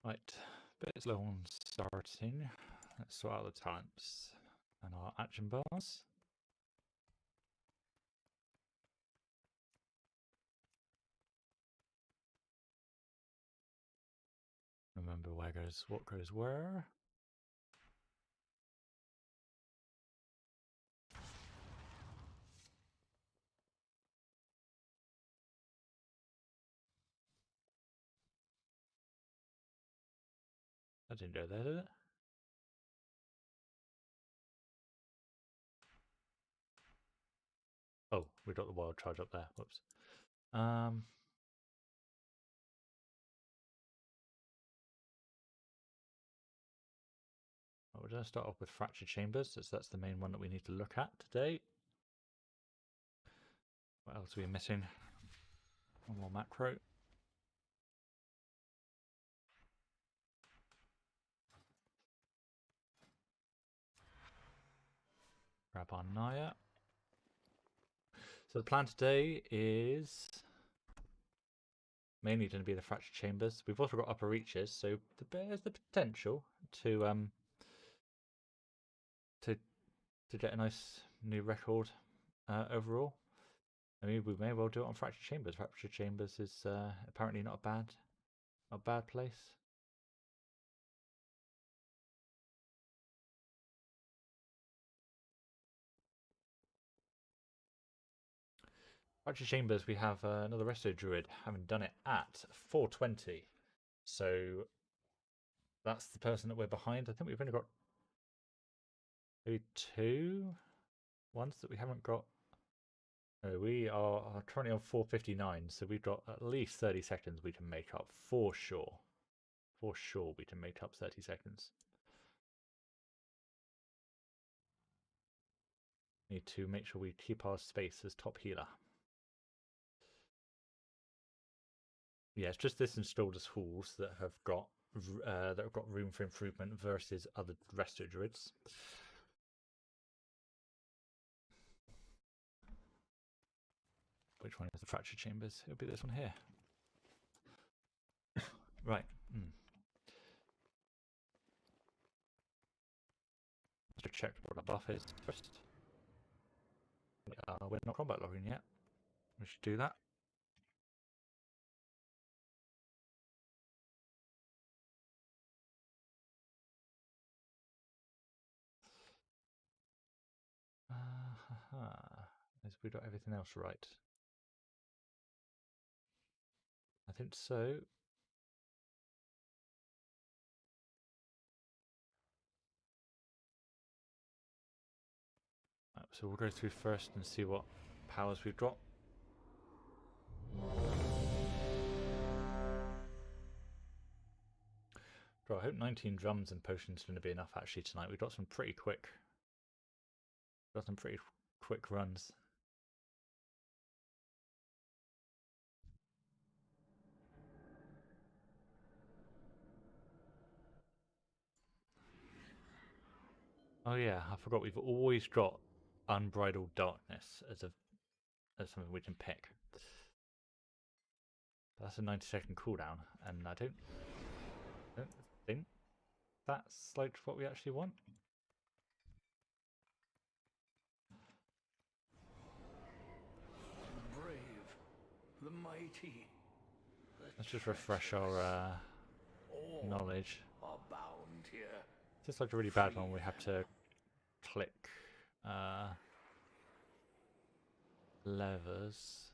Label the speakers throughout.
Speaker 1: Right, bit slow on starting. Let's sort out the talents and our action bars. Remember what goes where. I didn't go there, did it? Oh, we got the wild charge up there. Whoops. We're going to start off with fractured chambers, as that's the main one that we need to look at today. What else are we missing? One more macro. Grab our Naya. So the plan today is mainly going to be the fractured chambers. We've also got upper reaches, so there's the potential to get a nice new record overall. I mean, we may well do it on fractured chambers. Fractured chambers is apparently not a bad place. Fractured chambers, we have another Resto Druid, having done it at 420. So that's the person that we're behind. I think we've only got maybe 2 ones that we haven't got. No, we are currently on 459, so we've got at least 30 seconds we can make up for sure. For sure we can make up 30 seconds. Need to make sure we keep our space as top healer. Yeah, it's just this installed as halls that have got room for improvement versus other Resto Druids. Which one is the fractured chambers? It'll be this one here. Right. Let's check what the buff is first. We're not combat logging yet. We should do that. Has we got everything else right? I think so. So we'll go through first and see what powers we've got. I hope 19 drums and potions are going to be enough actually tonight. We've got some pretty quick runs. Oh yeah, I forgot we've always got Unbridled Darkness as something we can pick. But that's a 90-second cooldown, and I don't think that's like what we actually want.
Speaker 2: The brave, the mighty.
Speaker 1: Let's just refresh our knowledge.
Speaker 2: Are bound here.
Speaker 1: It's like a really bad one. We have to click levers.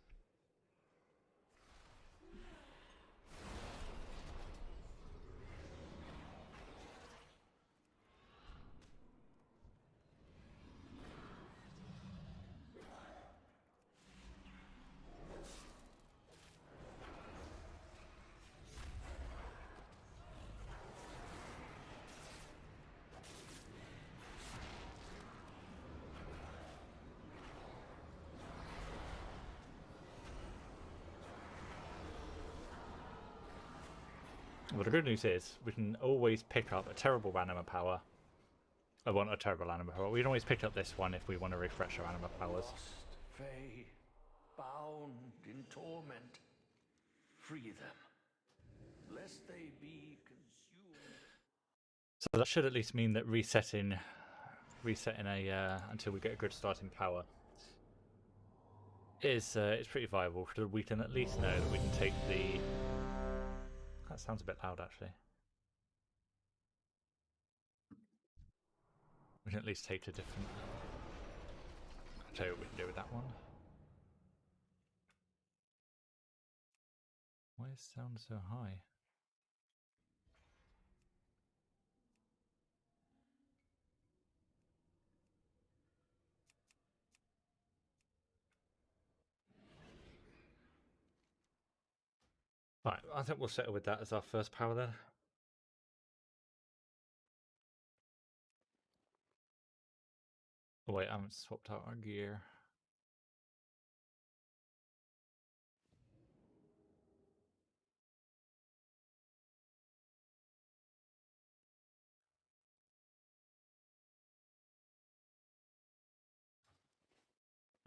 Speaker 1: Well, the good news is we can always pick up a terrible anima power. I want a terrible anima power. We can always pick up this one if we want to refresh our anima powers.
Speaker 2: Lost, Fae, bound in torment. Free them, lest they be consumed.
Speaker 1: So that should at least mean that resetting a until we get a good starting power is pretty viable. So we can at least know that we can take the. That sounds a bit loud, actually. We can at least take a different. I'll tell you what we can do with that one. Why is sound so high? Right, I think we'll settle with that as our first power then. Oh wait, I haven't swapped out our gear.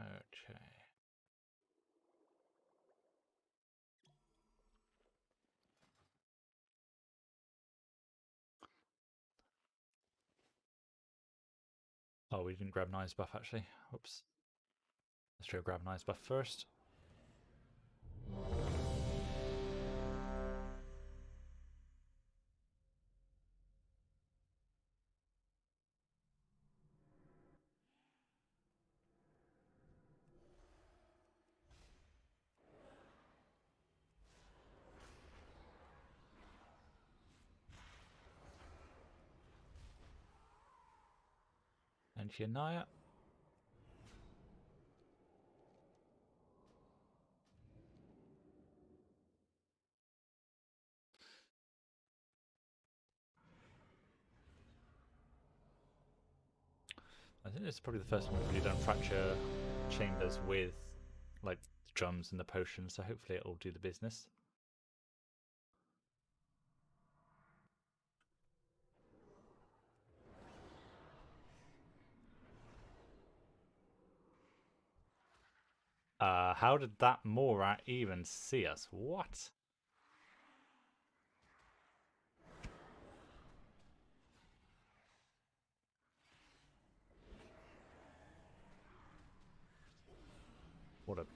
Speaker 1: Okay. Oh, we didn't grab Nice buff actually. Oops. Let's try to grab Nice buff first. And Naya. I think this is probably the first time we've really done fracture chambers with like the drums and the potions, so hopefully it'll do the business. How did that Morat even see us? What? What a...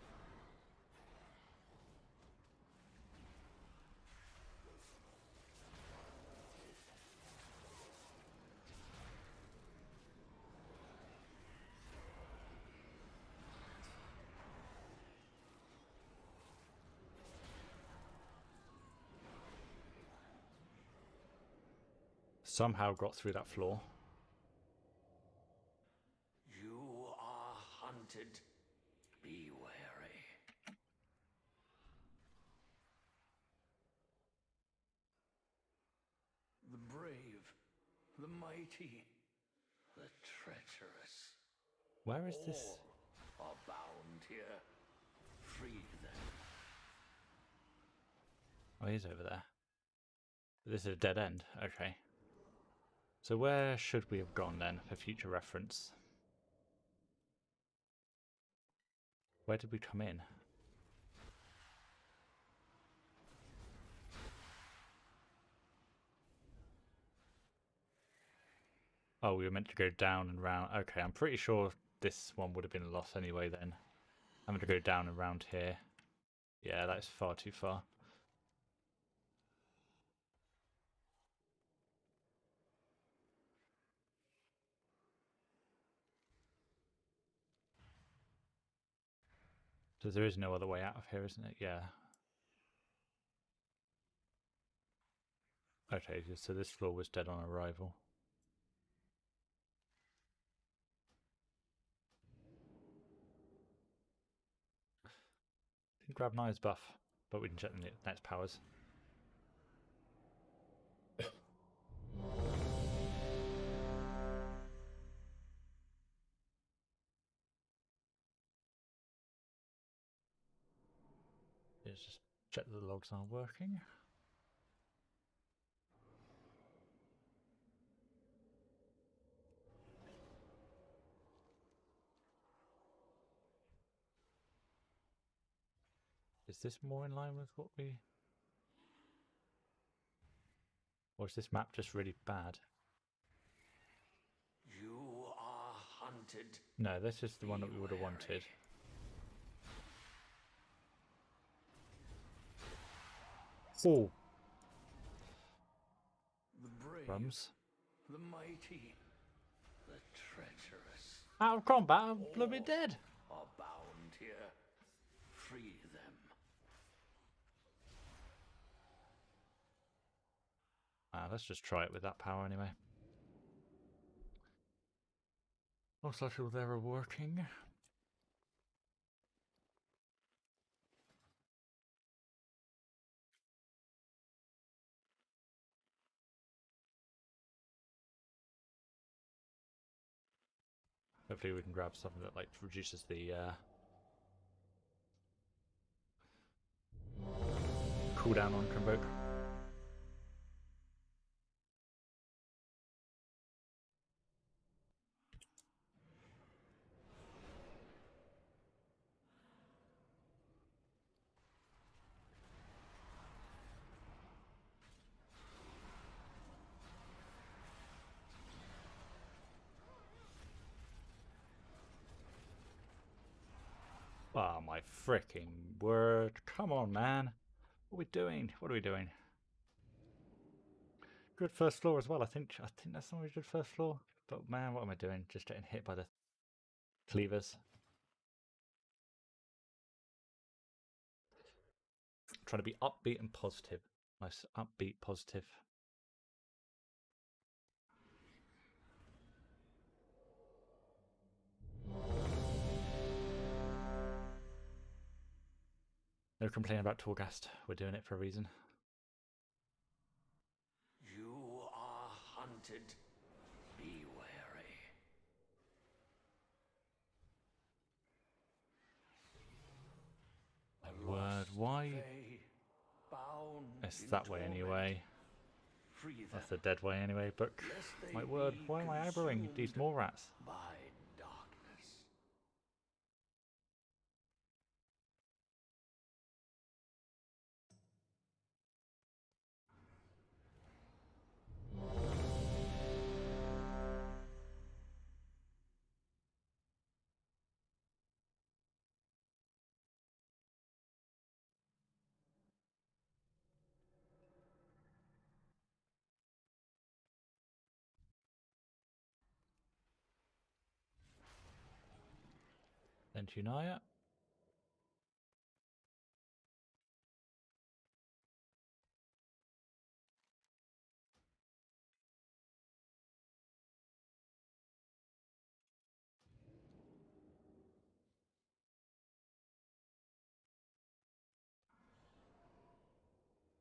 Speaker 1: Somehow got through that floor.
Speaker 2: You are hunted. Be wary. The brave, the mighty, the treacherous.
Speaker 1: Where is this?
Speaker 2: All are bound here. Free them.
Speaker 1: Oh, he's over there. This is a dead end. Okay. So where should we have gone then for future reference? Where did we come in? Oh, we were meant to go down and round. Okay, I'm pretty sure this one would have been a loss anyway then. I'm going to go down and round here. Yeah, that's far too far. So there is no other way out of here, isn't it? Yeah. Okay, so this floor was dead on arrival. Didn't grab Nia's buff, but we can check the next powers. Let's just check that the logs are working. Is this more in line with what we... Or is this map just really bad?
Speaker 2: You are hunted.
Speaker 1: No, this is the one that we would have wanted. Oh,
Speaker 2: The brave,
Speaker 1: crumbs.
Speaker 2: the mighty, the treacherous
Speaker 1: Out of combat, I'm bloody dead.
Speaker 2: are bound here. Free them.
Speaker 1: Let's just try it with that power anyway. Looks like they were working. Hopefully we can grab something that like reduces the cooldown on Convoke. Oh my freaking word. Come on, man. What are we doing? What are we doing? Good first floor as well. I think that's not a good first floor. But man, what am I doing? Just getting hit by the cleavers. Trying to be upbeat and positive. Nice upbeat, positive. No complaining about Torghast. We're doing it for a reason.
Speaker 2: You are hunted. Be wary.
Speaker 1: My word, why?
Speaker 2: They bound
Speaker 1: It's
Speaker 2: in
Speaker 1: that way
Speaker 2: torment.
Speaker 1: anyway.
Speaker 2: Free them.
Speaker 1: That's the dead way anyway, but
Speaker 2: Lest they
Speaker 1: my word,
Speaker 2: be
Speaker 1: why am I aggroing these
Speaker 2: consumed
Speaker 1: more rats?
Speaker 2: by darkness.
Speaker 1: Then Tunaya.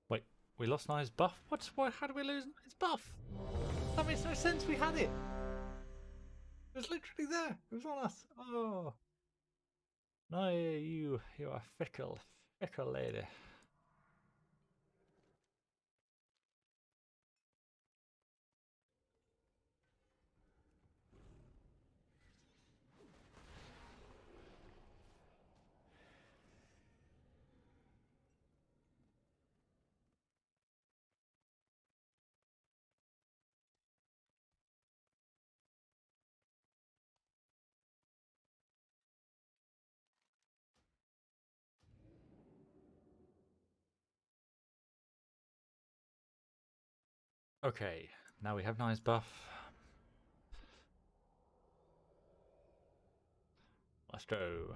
Speaker 1: Wait, we lost Naya's buff? What? Why? How did we lose Naya's buff? That makes no sense. We had it. It was literally there. It was on us. Oh. Naya, you are fickle lady. Okay, now we have Naya's buff. Let's go.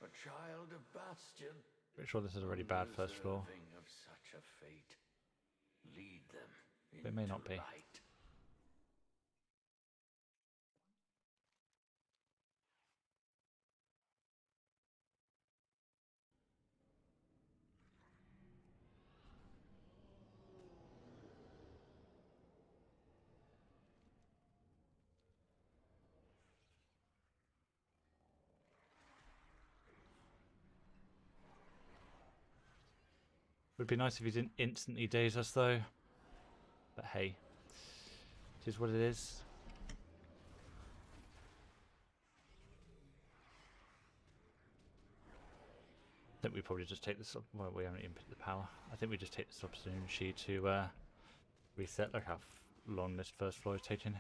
Speaker 2: A child of Bastion.
Speaker 1: Pretty sure this is a really bad first floor.
Speaker 2: Undeserving of such a fate. Lead them
Speaker 1: But it may not
Speaker 2: into
Speaker 1: be.
Speaker 2: light.
Speaker 1: Would be nice if he didn't instantly daze us though. But hey, it is what it is. think we probably just take this. Well, we haven't even picked the power. I think we just take this opportunity to reset. Look how long this first floor is taking.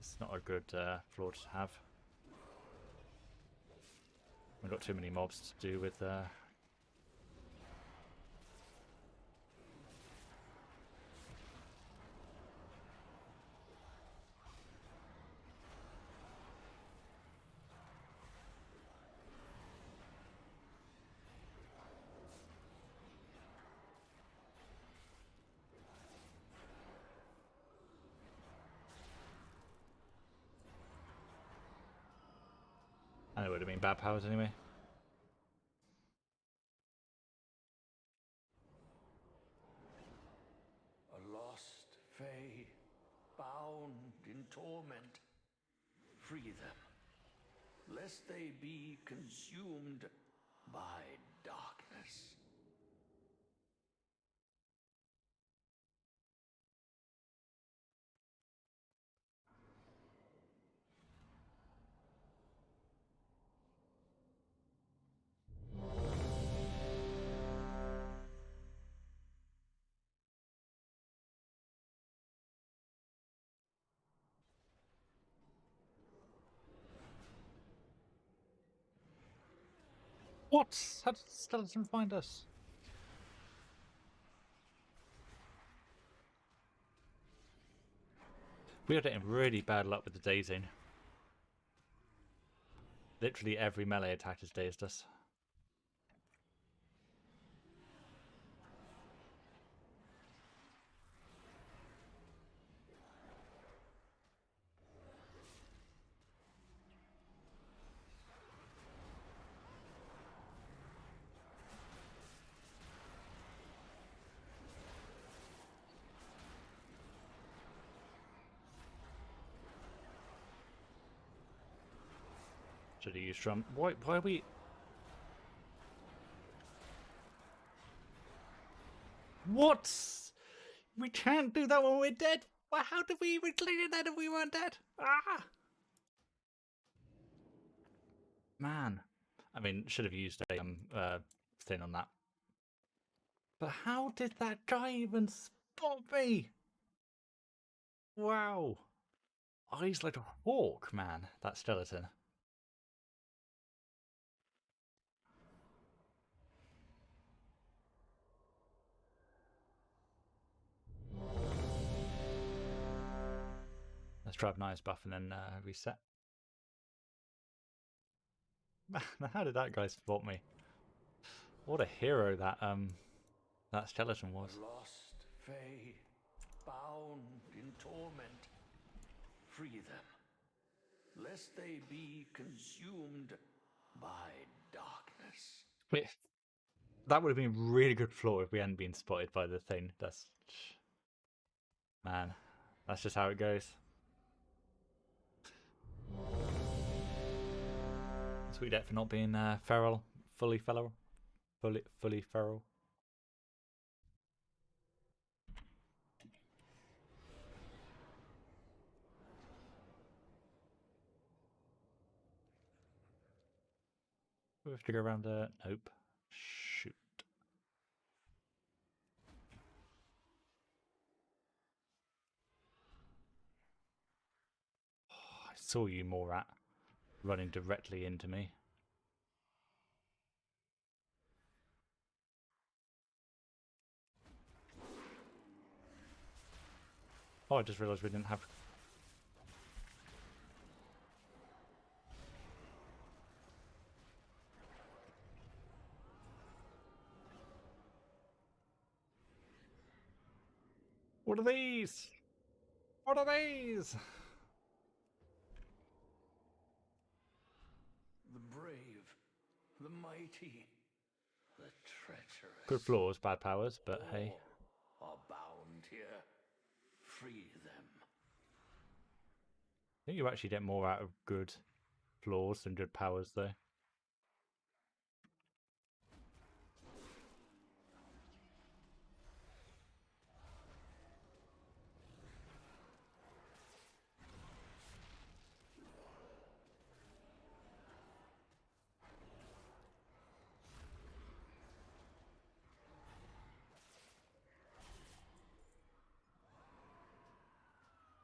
Speaker 1: It's not a good floor to have. We've got too many mobs to do with. And it would have been bad powers anyway.
Speaker 2: A lost Fae, bound in torment. Free them, lest they be consumed by darkness.
Speaker 1: What? How did the skeleton find us? We are getting really bad luck with the dazing. Literally every melee attack has dazed us. Should have used drum. Why are we... What? We can't do that when we're dead. Well, how did we even clear that if we weren't dead? Ah! Man. I mean, should have used a thing on that. But how did that guy even spot me? Wow. Eyes like a hawk, man, that skeleton. Let's try Nice buff and then reset. Man, how did that guy spot me? What a hero that that skeleton was.
Speaker 2: Lost Fae, bound in torment. Free them, lest they be consumed by darkness.
Speaker 1: Wait, that would have been a really good floor if we hadn't been spotted by the thing. That's... Man, that's just how it goes. That's what you get for not being feral. Fully feral. Fully feral. We have to go around nope. Shoot. Oh, I saw you, Morat, running directly into me. Oh, I just realised we didn't have... What are these? What are these?
Speaker 2: The brave, the mighty, the treacherous.
Speaker 1: Good flaws, bad powers, but hey.
Speaker 2: All are bound here. Free them.
Speaker 1: I think you actually get more out of good flaws than good powers, though.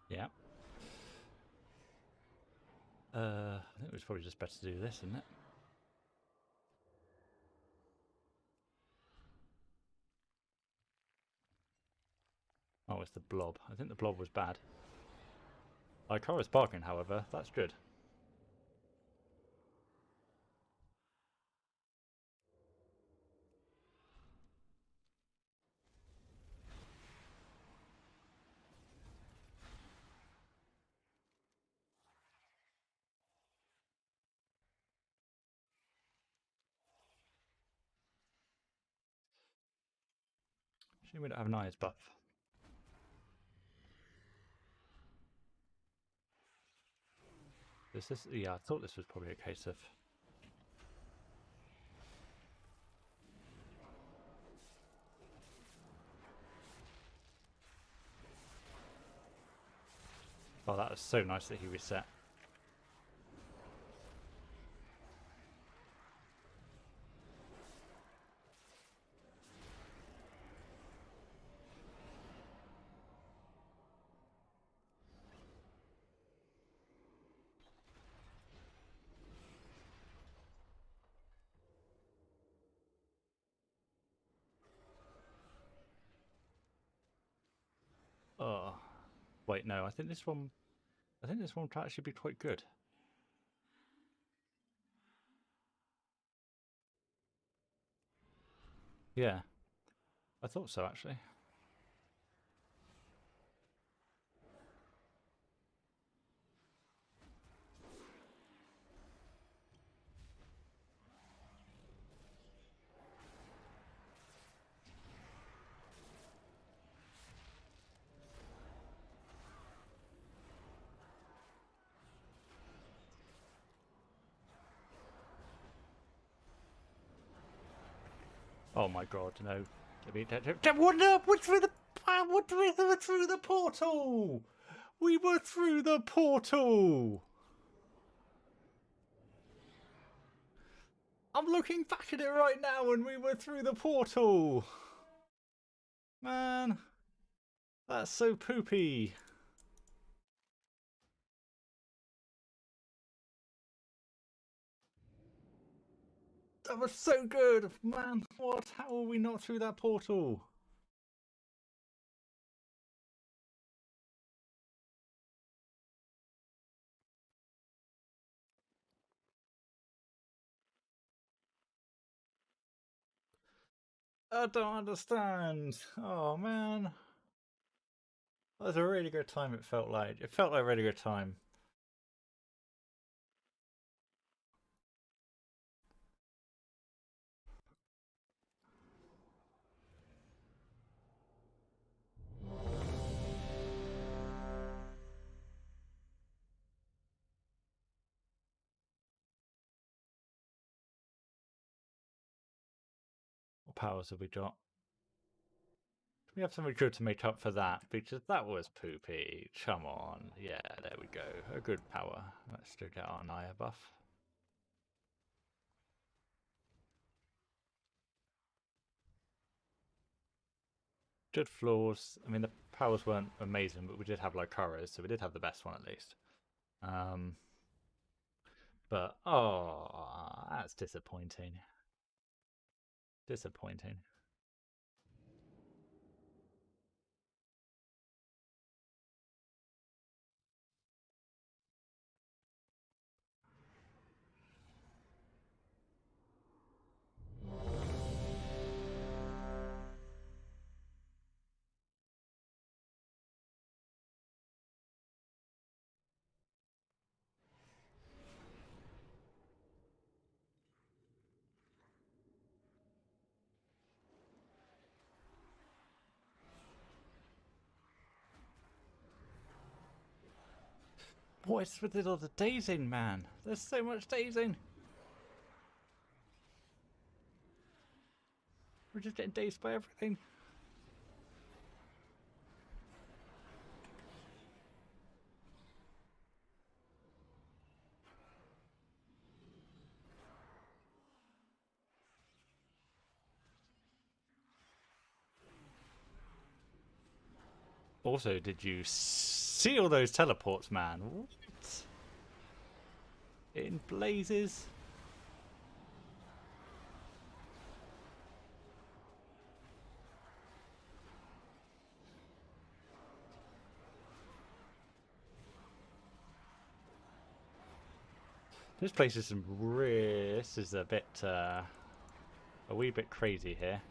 Speaker 1: Yeah. I think it was probably just better to do this, isn't it? Oh, it's the blob. I think the blob was bad. Lycora's barking, however, that's good. Shame we don't have an eyes buff. Yeah, I thought this was probably a case of... Oh, that was so nice that he reset. Oh, wait, no, I think this one will actually be quite good. Yeah, I thought so actually. Oh my god, no. What up? We're through the... We're through the portal! We were through the portal! I'm looking back at it right now and we were through the portal! Man, that's so poopy. That was so good! Man, what? How are we not through that portal? I don't understand. Oh man. That was a really good time, it felt like. It felt like a really good time. What powers have we got? We have something good to make up for that, because that was poopy. Come on. Yeah, there we go. A good power. Let's still get our Naya buff. Good flaws. I mean, the powers weren't amazing, but we did have Lycora's, so we did have the best one at least. But, oh, that's disappointing. Disappointing. What is with all the dazing, man? There's so much dazing. We're just getting dazed by everything. Also, did you see all those teleports, man. What? In blazes. This place is this is a bit, a wee bit crazy here.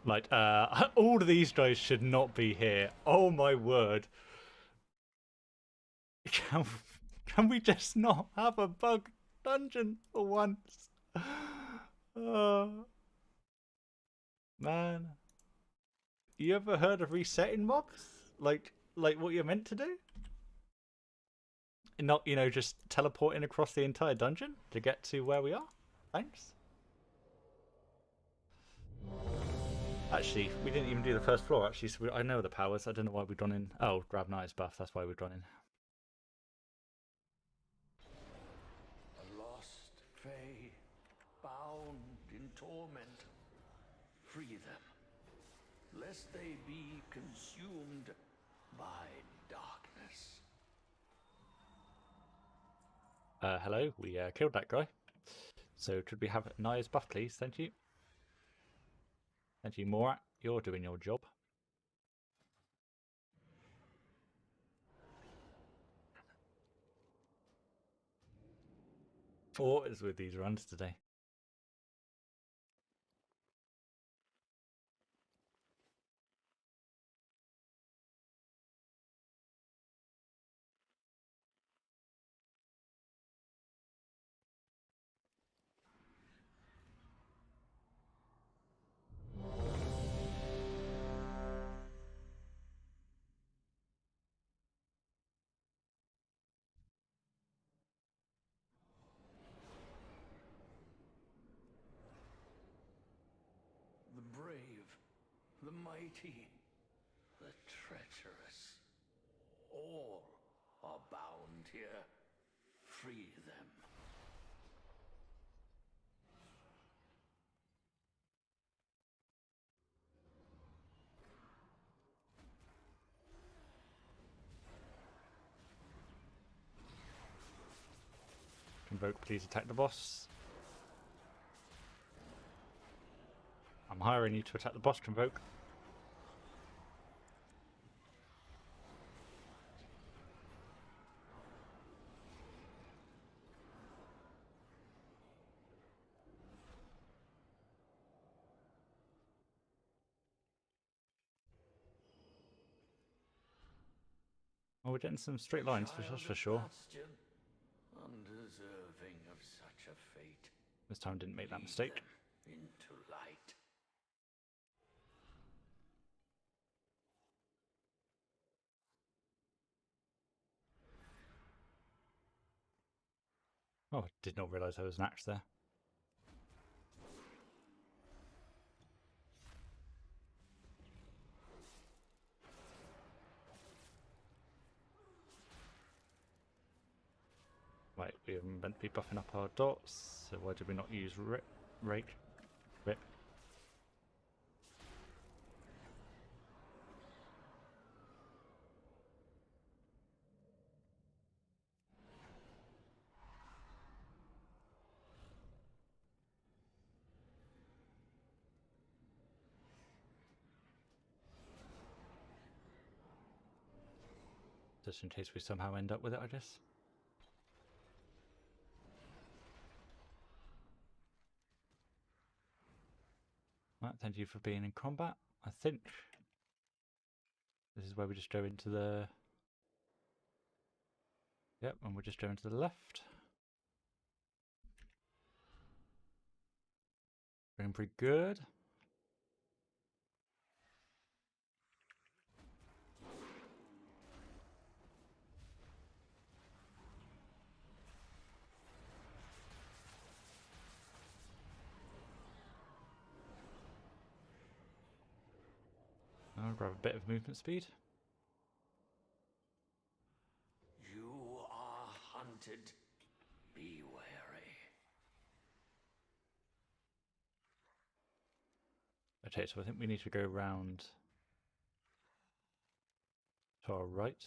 Speaker 1: Like, all of these guys should not be here. Oh my word. Can we just not have a bug dungeon for once? Oh, man. You ever heard of resetting mobs? Like what you're meant to do? And not, just teleporting across the entire dungeon to get to where we are? Thanks. Actually, we didn't even do the first floor, actually, so I know the powers. I don't know why we've gone in. Oh, grab Knight's buff, that's why we've gone in.
Speaker 2: A lost fae, bound in torment. Free them, lest they be consumed by darkness.
Speaker 1: Hello, we killed that guy. So could we have Naya's buff, please? Thank you. Thank you, Morat. You're doing your job. What is with these runs today?
Speaker 2: The brave, the mighty, the treacherous. All are bound here. Free them.
Speaker 1: Convoke, please attack the boss. I'm hiring you to attack the boss, Convoke. Oh, we're getting some straight lines for sure.
Speaker 2: Bastion, undeserving of such a fate.
Speaker 1: This time didn't make that
Speaker 2: Lead
Speaker 1: mistake.
Speaker 2: them into light.
Speaker 1: Oh, I did not realise there was an axe there. Right, we are meant to be buffing up our dots, so why did we not use rake? Rip. Just in case we somehow end up with it, I guess. Right, thank you for being in combat. I think this is where we just go into the... Yep, and we're just going to the left. Feeling pretty good. I'll grab a bit of movement speed.
Speaker 2: You hunted. Be wary.
Speaker 1: Okay, so I think we need to go round to our right,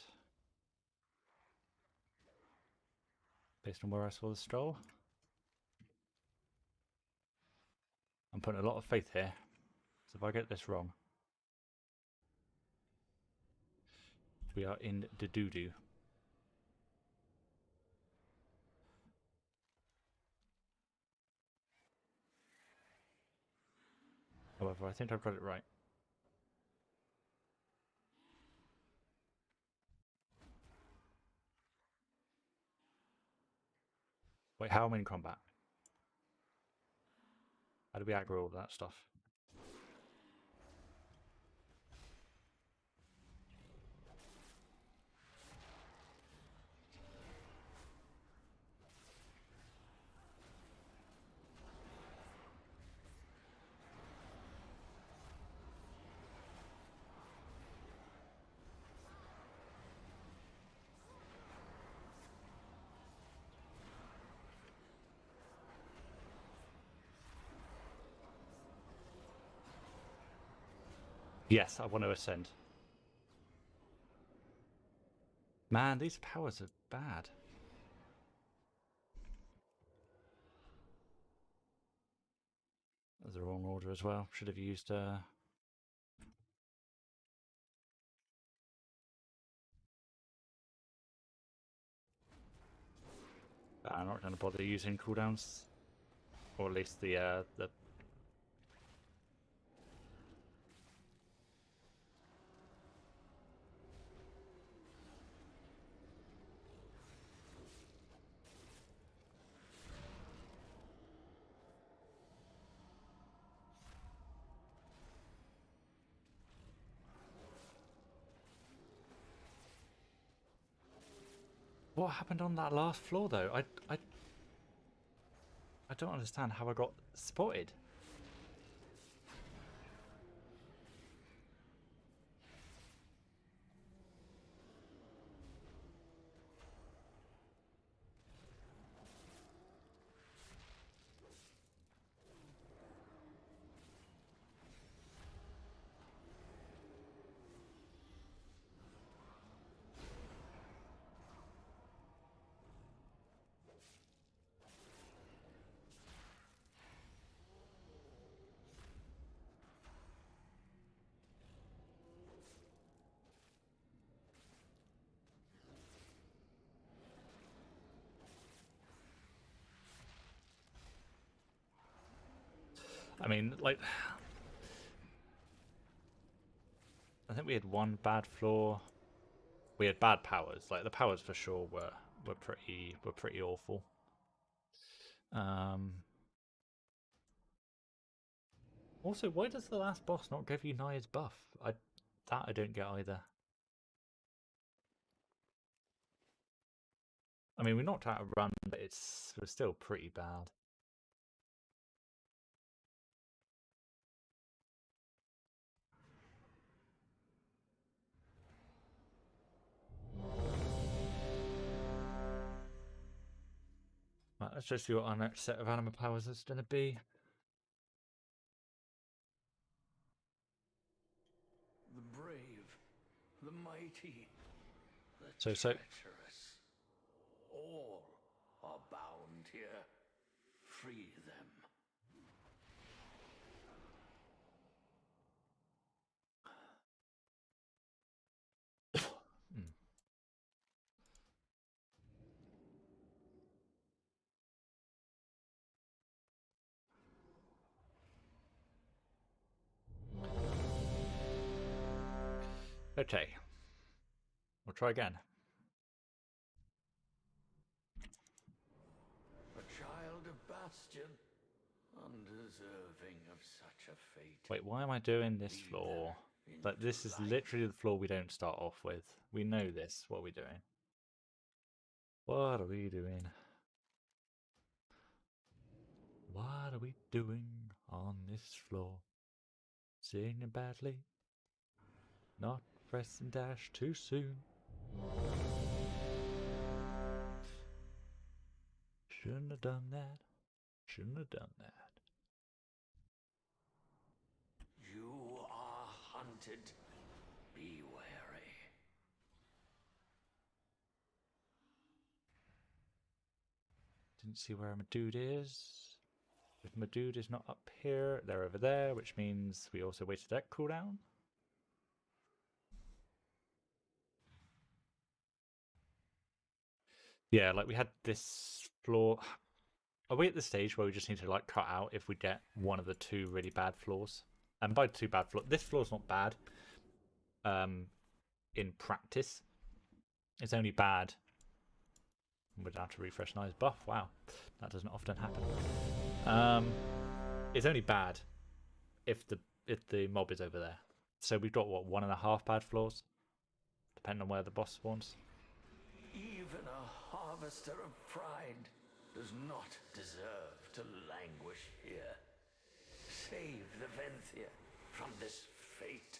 Speaker 1: based on where I saw the stroll. I'm putting a lot of faith here, so if I get this wrong, we are in the doo-doo. However, I think I've got it right. Wait, how am I in combat? How do we aggro all that stuff? Yes, I want to ascend. Man, these powers are bad. That's the wrong order as well. Should have used I'm not going to bother using cooldowns, or at least the What happened on that last floor though? I don't understand how I got spotted. I mean, like, I think we had one bad floor. We had bad powers. Like the powers for sure were pretty awful. Also, why does the last boss not give you Naya's buff? I don't get either. I mean, we knocked out a run, but it was still pretty bad. Right, let's just see what our next set of anima powers is going to be.
Speaker 2: The brave, the mighty, the
Speaker 1: So
Speaker 2: treacherous. All are bound here. Free them.
Speaker 1: Okay, we'll try again.
Speaker 2: A child of Bastion, undeserving of such a fate.
Speaker 1: Wait, why am I doing this floor? Like, this is literally the floor we don't start off with. We know this. What are we doing? What are we doing? What are we doing on this floor? Singing badly, not pressing dash too soon. Shouldn't have done that. Shouldn't have done that.
Speaker 2: You are hunted. Be wary.
Speaker 1: Didn't see where my dude is. If my dude is not up here, they're over there, which means we also wasted that cooldown. Yeah, like we had this floor. Are we at the stage where we just need to like cut out if we get one of the two really bad floors? And by two bad floors, this floor's not bad. In practice, it's only bad. We're down to refresh nice buff. Wow, that doesn't often happen. It's only bad if the mob is over there. So we've got what, 1.5 bad floors, depending on where the boss spawns.
Speaker 2: Even a harvester of pride does not deserve to languish here. Save the Venthia from this fate.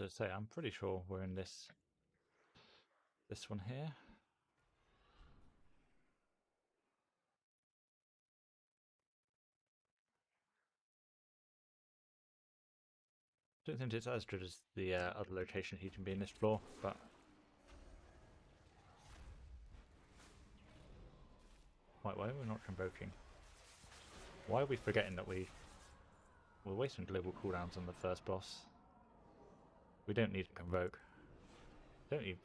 Speaker 1: As I say, I'm pretty sure we're in this one here. Don't think it's as good as the other location he can be in this floor, but why are we not convoking? Why are we forgetting that we're wasting global cooldowns on the first boss? We don't need to convoke. We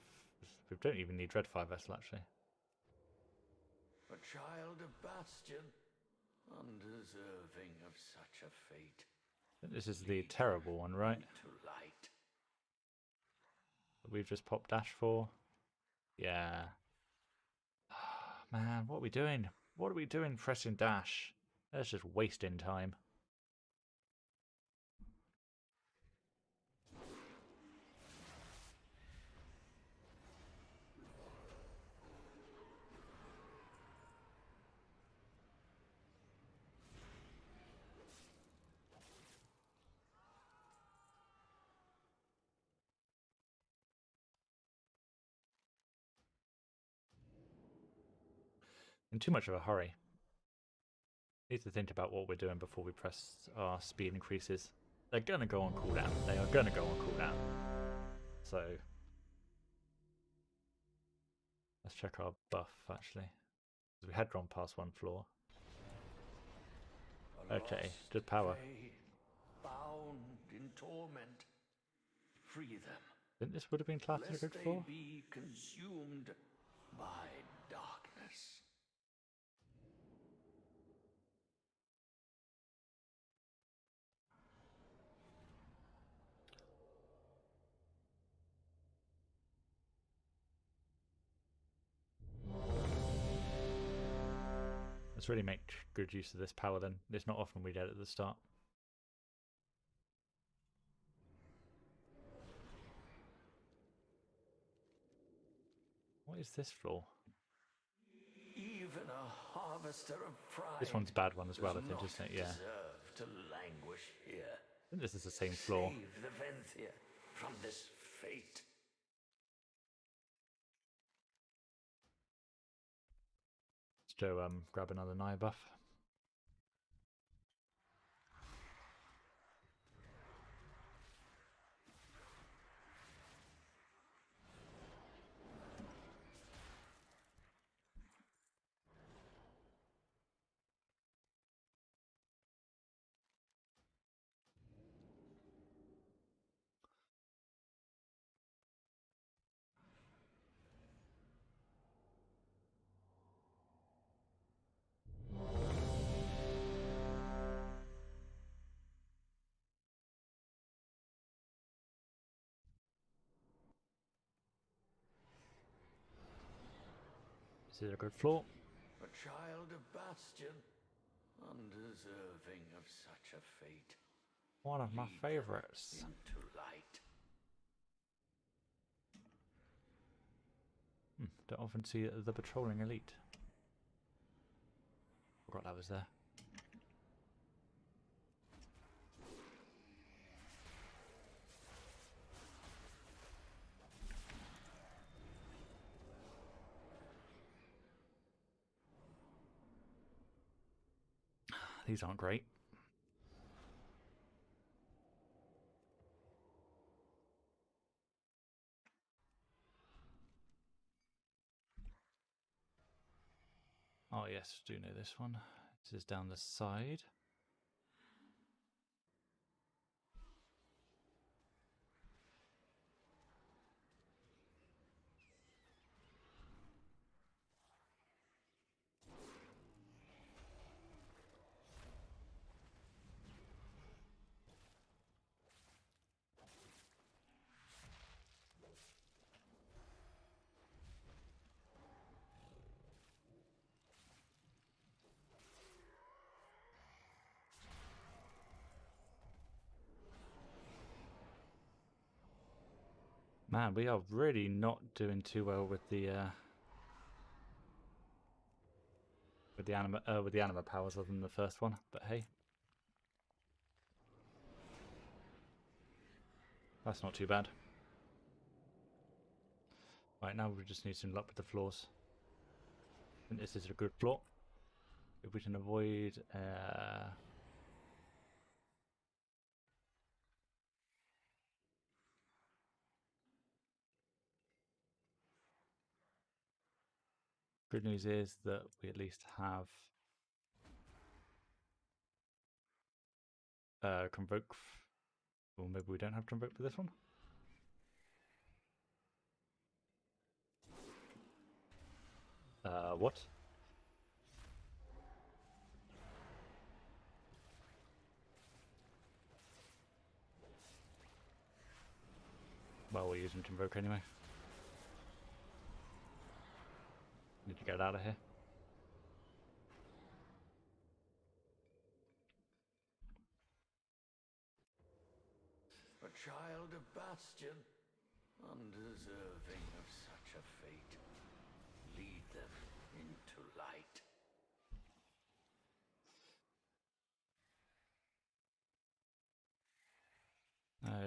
Speaker 1: don't even need Dread Fire Vessel actually.
Speaker 2: A child of Bastion, undeserving of such a fate.
Speaker 1: This is the terrible one, right?
Speaker 2: To light.
Speaker 1: We've just popped dash for. Yeah. Man, what are we doing? What are we doing pressing dash? That's just wasting time. In too much of a hurry. Need to think about what we're doing before we press our speed increases. They're gonna go on cooldown. They are gonna go on cooldown. So let's check our buff actually. We had gone past one floor. Okay, good power.
Speaker 2: Bound in torment. Free them.
Speaker 1: Think this would have been classed as a good floor?
Speaker 2: Lest they be consumed by darkness.
Speaker 1: Let's really make good use of this power then. It's not often we get it at the start. What is this floor?
Speaker 2: Even a harvester of pride.
Speaker 1: This one's a bad one as well, I think, isn't it? Yeah.
Speaker 2: Deserve to languish here.
Speaker 1: I think this is the same floor.
Speaker 2: Save the Venthia from this fate.
Speaker 1: Let's go grab another Naya buff. Is it a good floor?
Speaker 2: A child of Bastion, undeserving of such a fate.
Speaker 1: One of my
Speaker 2: Lead them
Speaker 1: favourites.
Speaker 2: into light.
Speaker 1: Don't often see the patrolling elite. Forgot that was there. These aren't great. Oh yes, do know this one. This is down the side. Man, we are really not doing too well with the anima powers other than the first one, but hey. That's not too bad. Right, now we just need some luck with the floors. I think this is a good floor. If we can avoid good news is that we at least have convoke. Or maybe we don't have convoke for this one. What? Well, we're using convoke anyway. Need to get out of here.
Speaker 2: A child of Bastion, undeserving of such a fate. Lead them into light.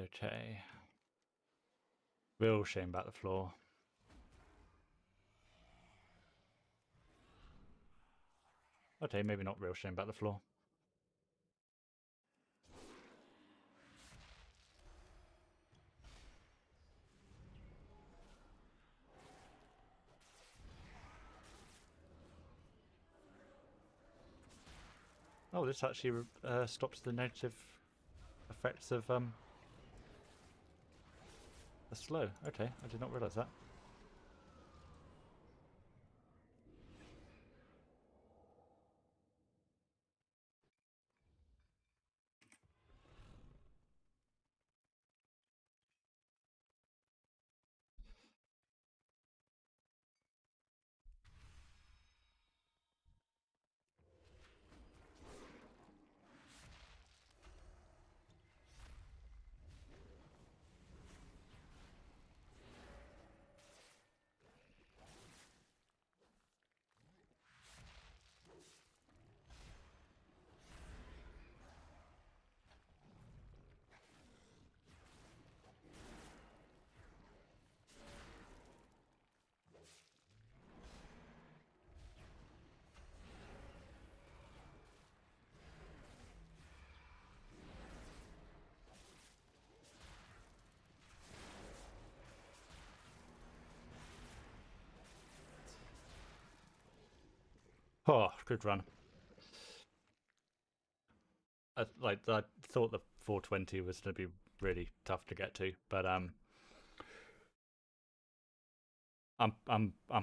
Speaker 1: Okay. Real shame about the floor. Okay, maybe not real shame about the floor. Oh, this actually stops the negative effects of the slow. Okay, I did not realise that. Oh, good run. I thought the 420 was going to be really tough to get to, but I'm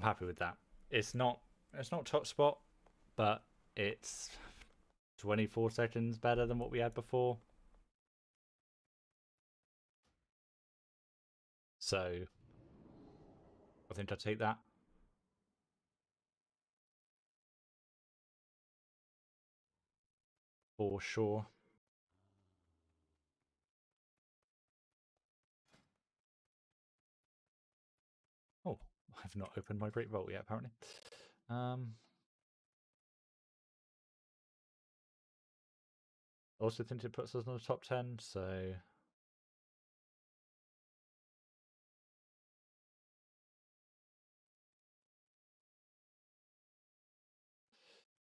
Speaker 1: happy with that. It's not top spot, but it's 24 seconds better than what we had before. So I think I'd take that. for sure. Oh, I've not opened my Great Vault yet, apparently. Also think it puts us in the top 10, so...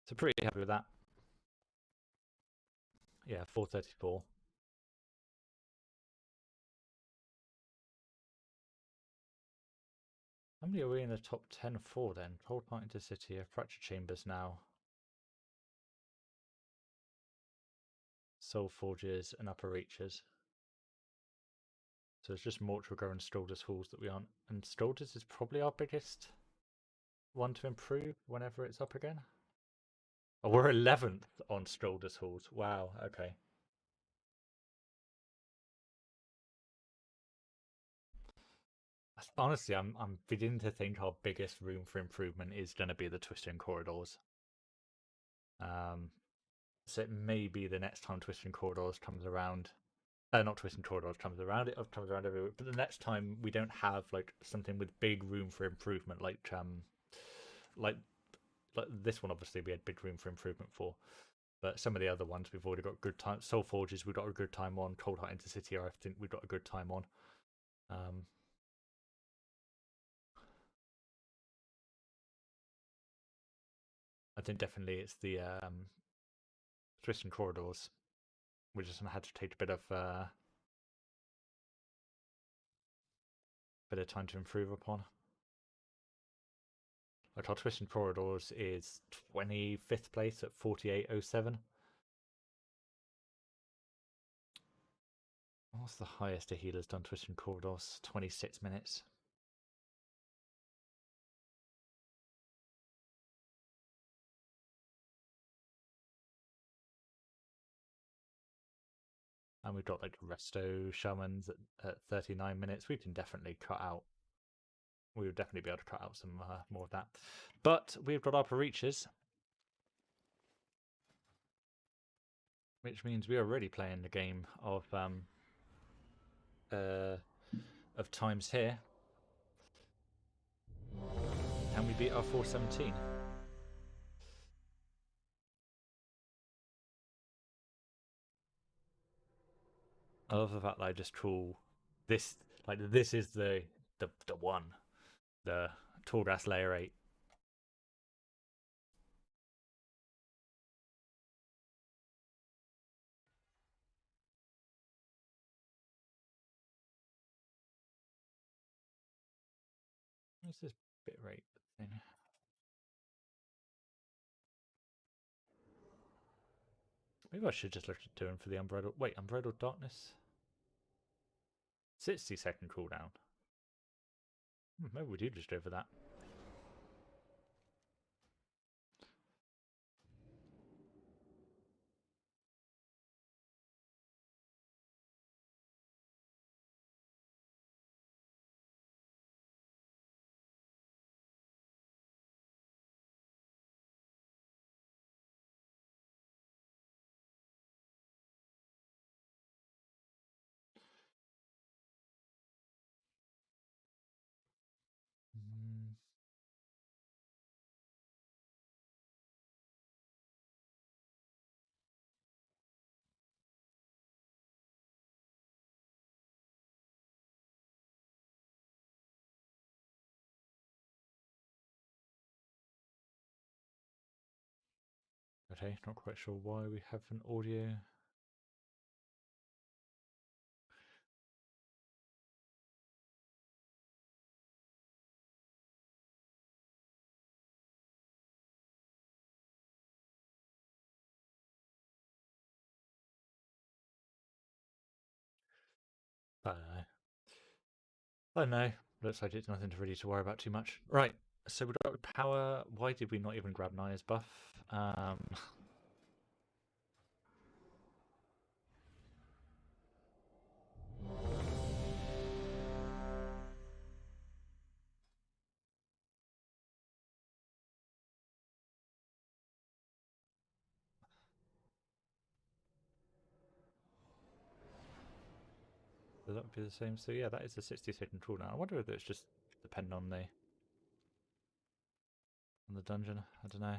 Speaker 1: So pretty happy with that. Yeah, 434. How many are we in the top 10 for then? Cold Part Intercity, Fractured Chambers now. Soul Forges and Upper Reaches. So it's just Mortuagar and Stalder's Halls that we aren't. And Stalder's is probably our biggest one to improve whenever it's up again. Oh, we're 11th on Stalder's Halls. Wow, okay. Honestly, I'm beginning to think our biggest room for improvement is going to be the twisting corridors. So it may be the next time twisting corridors comes around. Not twisting corridors comes around. It comes around every week. But the next time we don't have like something with big room for improvement, like this one. Obviously, we had big room for improvement for. But some of the other ones we've already got good time. Soul Forges we've got a good time on. Cold Heart Intercity I think we've got a good time on. I think definitely it's the twisting corridors. We just had to take a bit of time to improve upon. Like our twisting corridors is 25th place at 48.07. What's the highest a healer's done twisting corridors? 26 minutes. And we've got like Resto Shamans at 39 minutes. We can definitely cut out. We would definitely be able to cut out some more of that. But we've got Upper Reaches, which means we are really playing the game of times here. Can we beat our 417? I love the fact that I just call this like this is the one, the Torghast layer 8. What's this bitrate thing? Maybe I should just look at doing for the Unbridled. Wait, Unbridled Darkness? 60-second cooldown. Maybe we do just go for that. Okay, not quite sure why we have an audio. I don't know. I don't know. Looks like it's nothing to really to worry about too much. Right. So we got power. Why did we not even grab Naya's buff? So that would be the same. So yeah, that is a 60-second cooldown. I wonder if it's just depending on the dungeon. I don't know.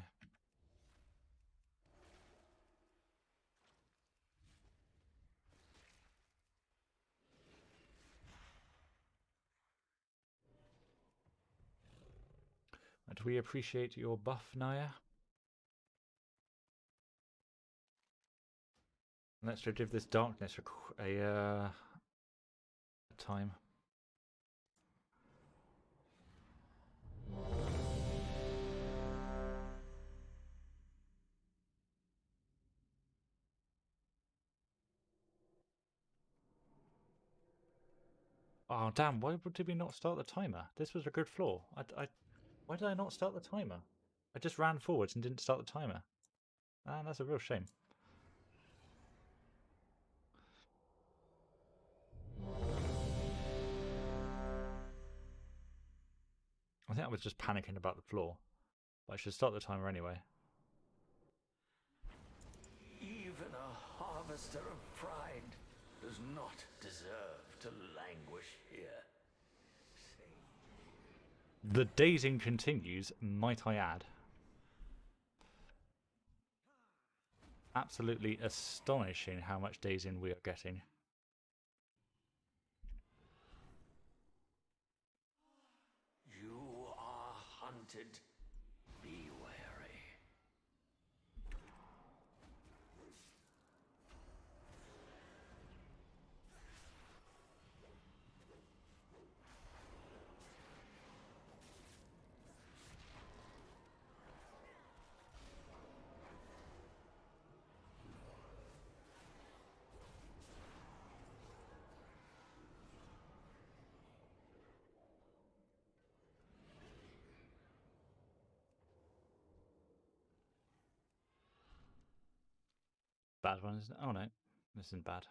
Speaker 1: And we appreciate your buff, Naya. Let's give this darkness a time. Oh damn! Why did we not start the timer? This was a good floor. Why did I not start the timer? I just ran forwards and didn't start the timer. Ah, that's a real shame. I think I was just panicking about the floor. But I should start the timer anyway.
Speaker 2: Even a harvester of pride does not deserve to languish here.
Speaker 1: The dazing continues, might I add. Absolutely astonishing how much dazing we are getting.
Speaker 2: You are hunted. Be wary.
Speaker 1: Bad one, isn't it? Oh no, this isn't bad.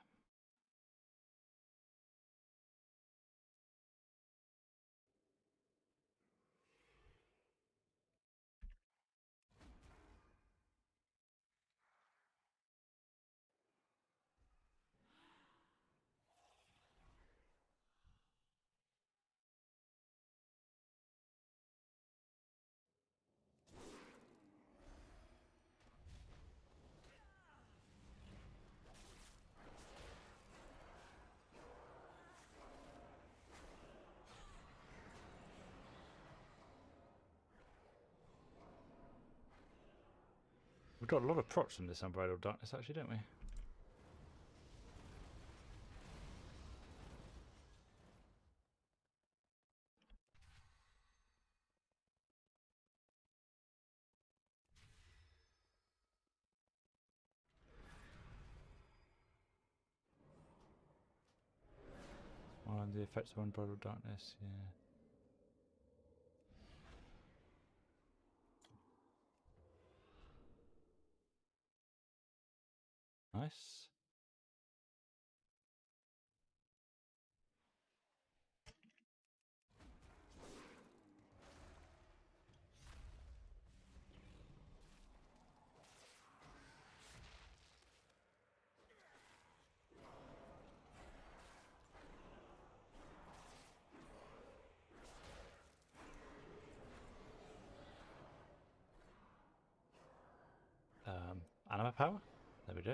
Speaker 1: We've got a lot of procs from this Unbridled Darkness, actually, don't we? On the effects of Unbridled Darkness, yeah. Nice. Anima power? There we go.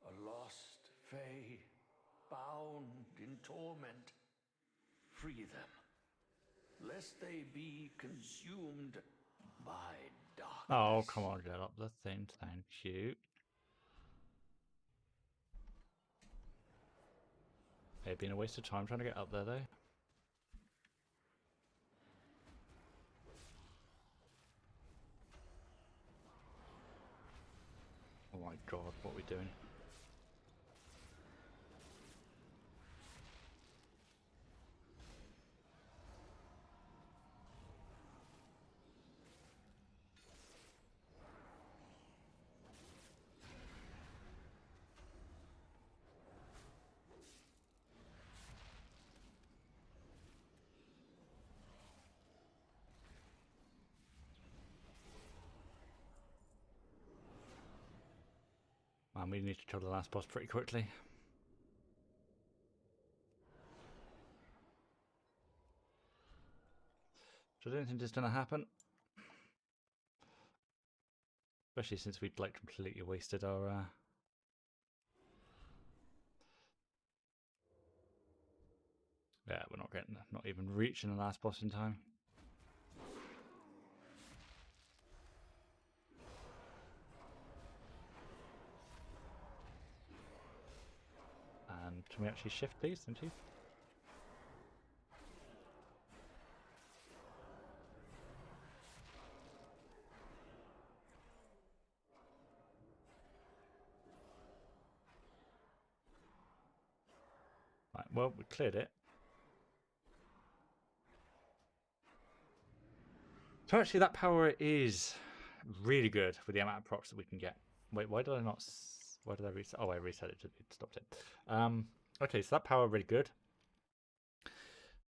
Speaker 2: A lost fae, bound in torment. Free them, lest they be consumed by darkness.
Speaker 1: Oh, come on, get up the thing, thank you. May have been a waste of time trying to get up there, though. Oh my god, what are we doing? on, we need to kill the last boss pretty quickly. So I don't think it's going to happen. Especially since we'd like completely wasted our... Yeah, we're not even reaching the last boss in time. And can we actually shift these, don't you? Right, well, we cleared it. So actually that power is really good with the amount of procs that we can get. Wait, why did I not... Why did I reset? Oh, I reset it. It stopped it. Okay, so that power really good.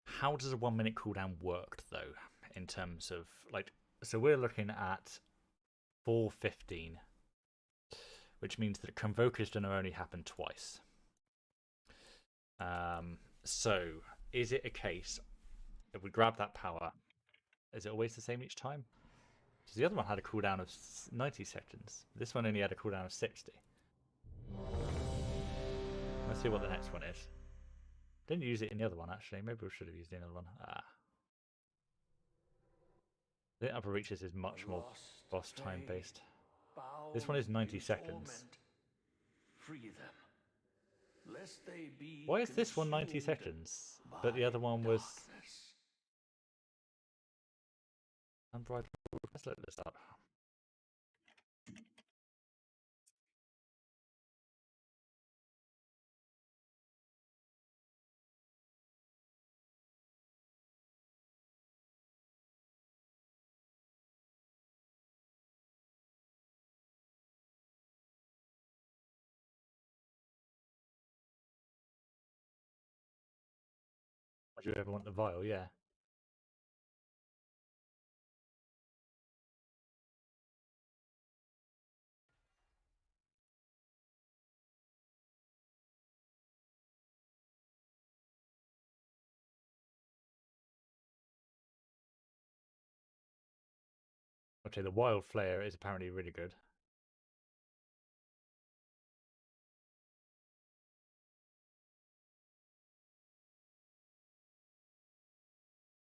Speaker 1: How does a 1 minute cooldown work, though, in terms of, like... So we're looking at 4:15, which means that Convoke is going to only happen twice. So is it a case, if we grab that power, is it always the same each time? Because the other one had a cooldown of 90 seconds. This one only had a cooldown of 60. Let's see what the next one is. Didn't use it in the other one, actually. Maybe we should have used the other one. The upper reaches is much more boss time based. This one is 90 seconds.
Speaker 2: Free them, lest they be
Speaker 1: Why is this one 90 seconds, but the other one was... Unbridled. Let's look this up. Would you ever want the vial? Yeah. Okay, the Wild Flare is apparently really good.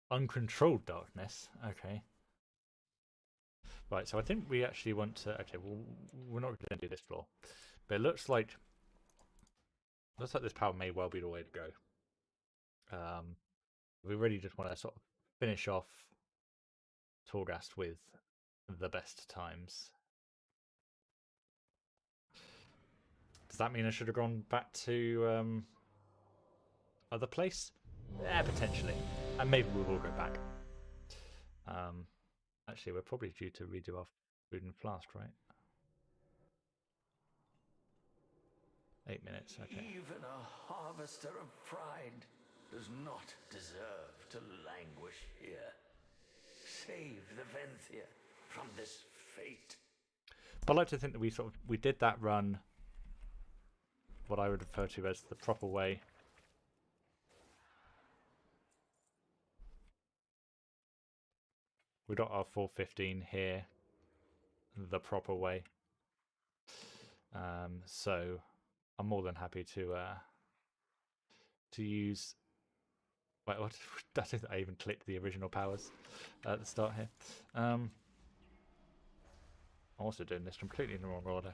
Speaker 1: Uncontrolled darkness. Okay. Right, so I think we actually want to... Okay, well, we're not going to do this floor. But it looks like this power may well be the way to go. We really just want to sort of finish off Torghast with the best times. Does that mean I should have gone back to other place? Yeah, potentially. And maybe we will go back. Actually, we're probably due to redo our food and flask, right? 8 minutes, okay.
Speaker 2: Even a harvester of pride does not deserve to languish here. Save the Venthia from this fate.
Speaker 1: But I like to think that we did that run what I would refer to as the proper way. We got our 4:15 here the proper way. So I'm more than happy to use... Wait, what? I don't think I even clicked the original powers at the start here. I'm also doing this completely in the wrong order.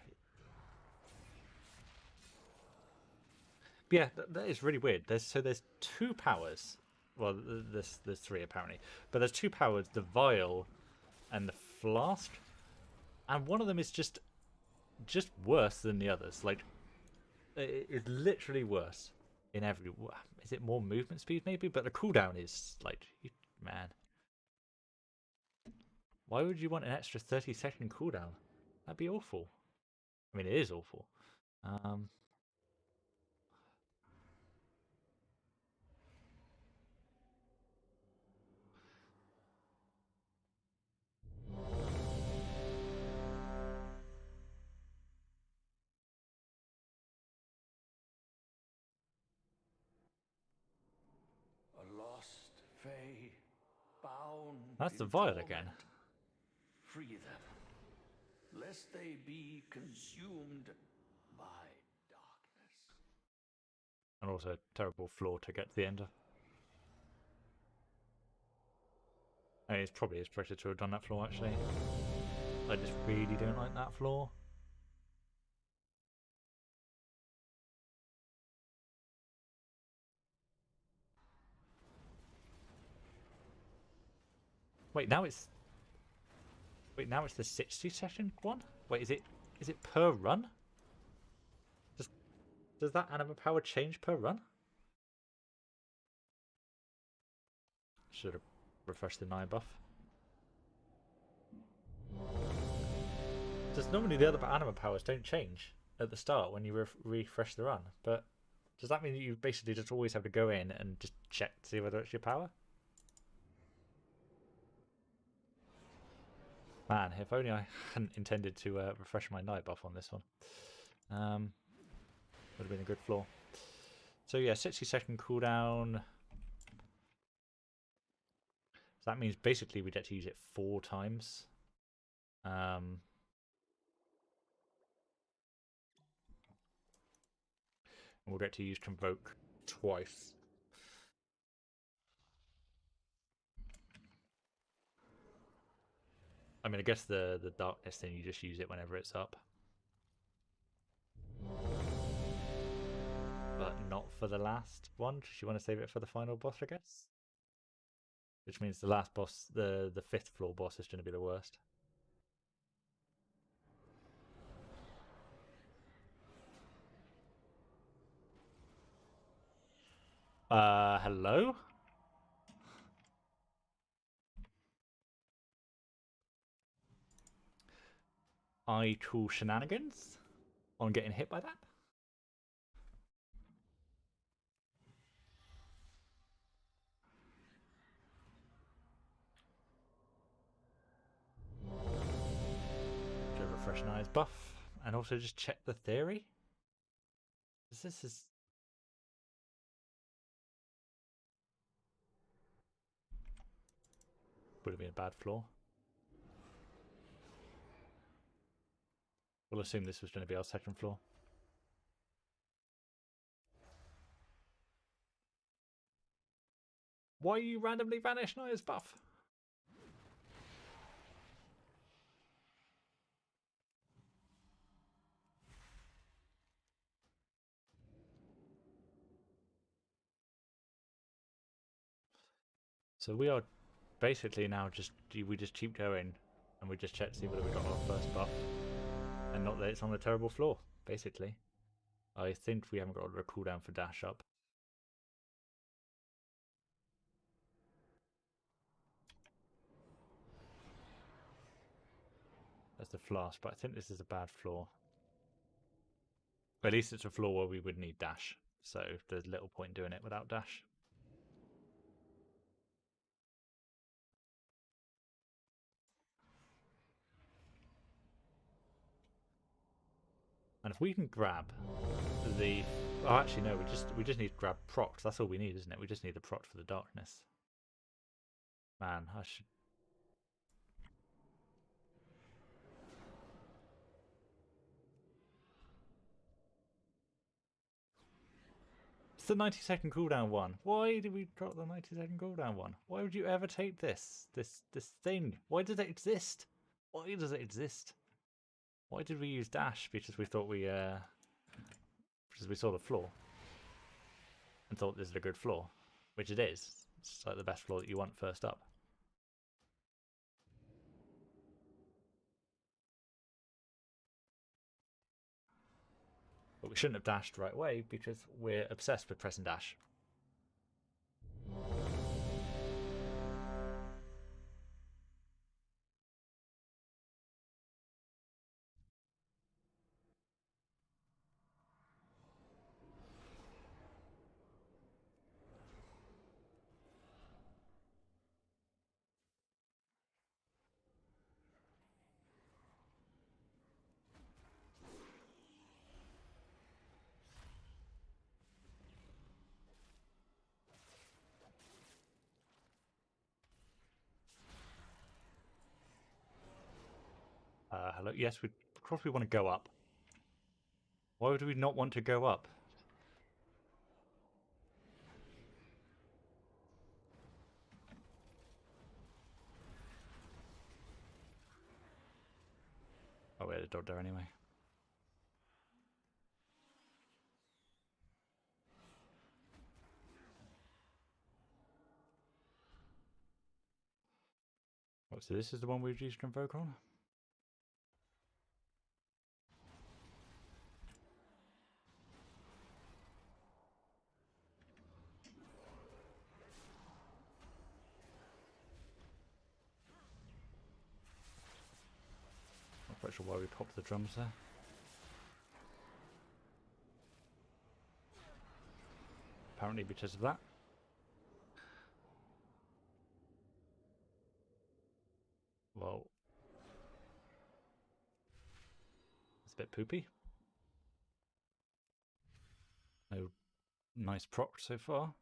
Speaker 1: But yeah, that is really weird. There's 2 powers. Well, there's 3 apparently, but there's 2 powers: the vial and the flask, and one of them is just worse than the others. Like, it's literally worse in every... Is it more movement speed maybe? But the cooldown is like, man, why would you want an extra 30-second cooldown? That'd be awful. I mean, it is awful. That's the
Speaker 2: in
Speaker 1: vial again.
Speaker 2: torment. Free them, lest they be consumed by darkness.
Speaker 1: And also a terrible floor to get to the end of. I mean, it's probably his pressure to have done that floor, actually. I just really don't like that floor. Wait, now it's... Wait, now it's the 60-second one? Wait, is it per run? Does that anima power change per run? Should have refreshed the 9 buff. Just normally the other anima powers don't change at the start when you refresh the run, but does that mean that you basically just always have to go in and just check to see whether it's your power? Man, if only I hadn't intended to refresh my night buff on this one. Would have been a good floor. So yeah, 60-second cooldown. So that means basically we get to use it 4 times. We'll get to use Convoke twice. I mean, I guess the darkness thing, you just use it whenever it's up. But not for the last one, because you want to save it for the final boss, I guess? Which means the last boss, the 5th floor boss, is going to be the worst. Hello? I call shenanigans on getting hit by that. To refresh an eyes buff, and also just check the theory. This is... Would have been a bad floor. We'll assume this was going to be our 2nd floor. Why you randomly vanish Naya's buff? So we are basically now we just keep going and we just check to see whether we got our first buff. And not that it's on a terrible floor, basically. I think we haven't got a cooldown for dash up. That's the flask, but I think this is a bad floor. At least it's a floor where we would need dash, so there's little point doing it without dash. And if we can grab the... Oh, actually no, we just need to grab proc. That's all we need, isn't it? We just need the proc for the darkness. Man, I should... It's the 90-second cooldown one. Why did we drop the 90-second cooldown one? Why would you ever take this thing? Why does it exist? Why does it exist? Why did we use dash? Because we thought because we saw the floor and thought this is a good floor, which it is. It's like the best floor that you want first up. But we shouldn't have dashed right away because we're obsessed with pressing dash. hello. Yes, of course we want to go up. Why would we not want to go up? Oh, we had a dog there anyway. Oh, so this is the one we've used to invoke on? Not quite sure why we popped the drums there. Apparently because of that. Well, it's a bit poopy. No nice proc so far.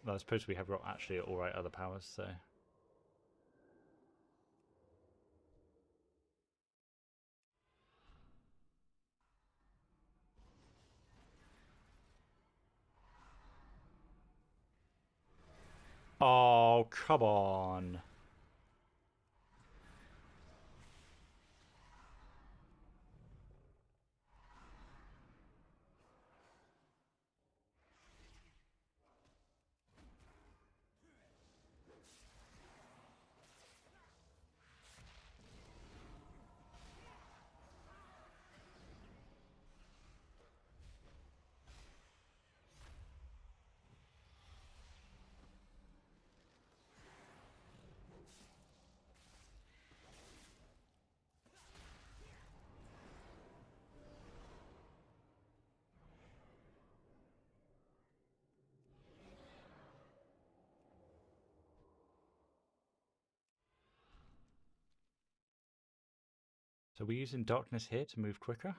Speaker 1: Well, I suppose we have got actually alright other powers, so... Oh, come on! So we're using darkness here to move quicker?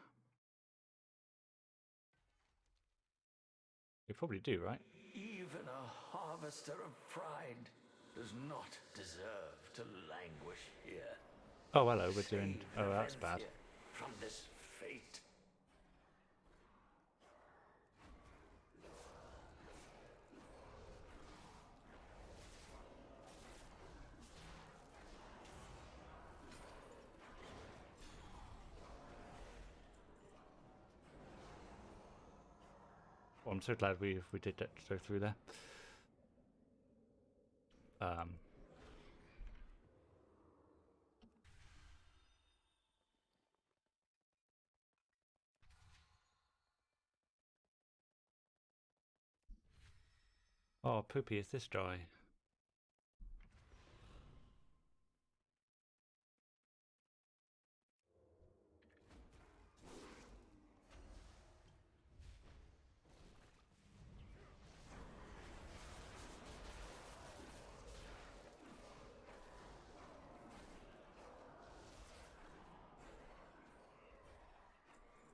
Speaker 1: We probably do, right?
Speaker 2: Even a harvester of pride does not deserve to languish here.
Speaker 1: Oh, hello, we're doing...
Speaker 2: Save
Speaker 1: Oh,
Speaker 2: the
Speaker 1: that's bad.
Speaker 2: Venthia from this fate.
Speaker 1: Well, I'm so glad we did get to go through there. Oh, poopy, is this guy?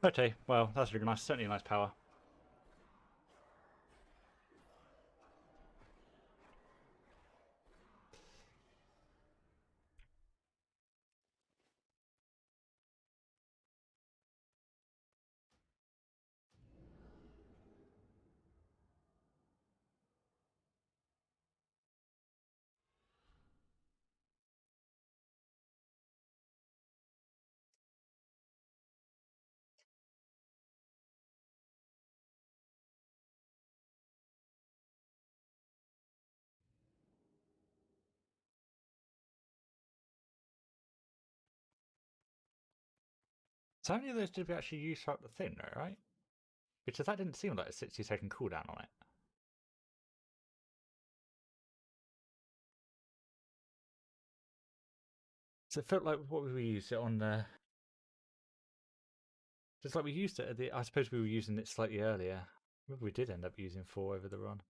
Speaker 1: Okay, well, that's really nice. Certainly a nice power. So how many of those did we actually use throughout the thing, though, right? Because that didn't seem like a 60-second cooldown on it. So it felt like, what would we use it on? Just like we used it at the... I suppose we were using it slightly earlier. Maybe we did end up using 4 over the run.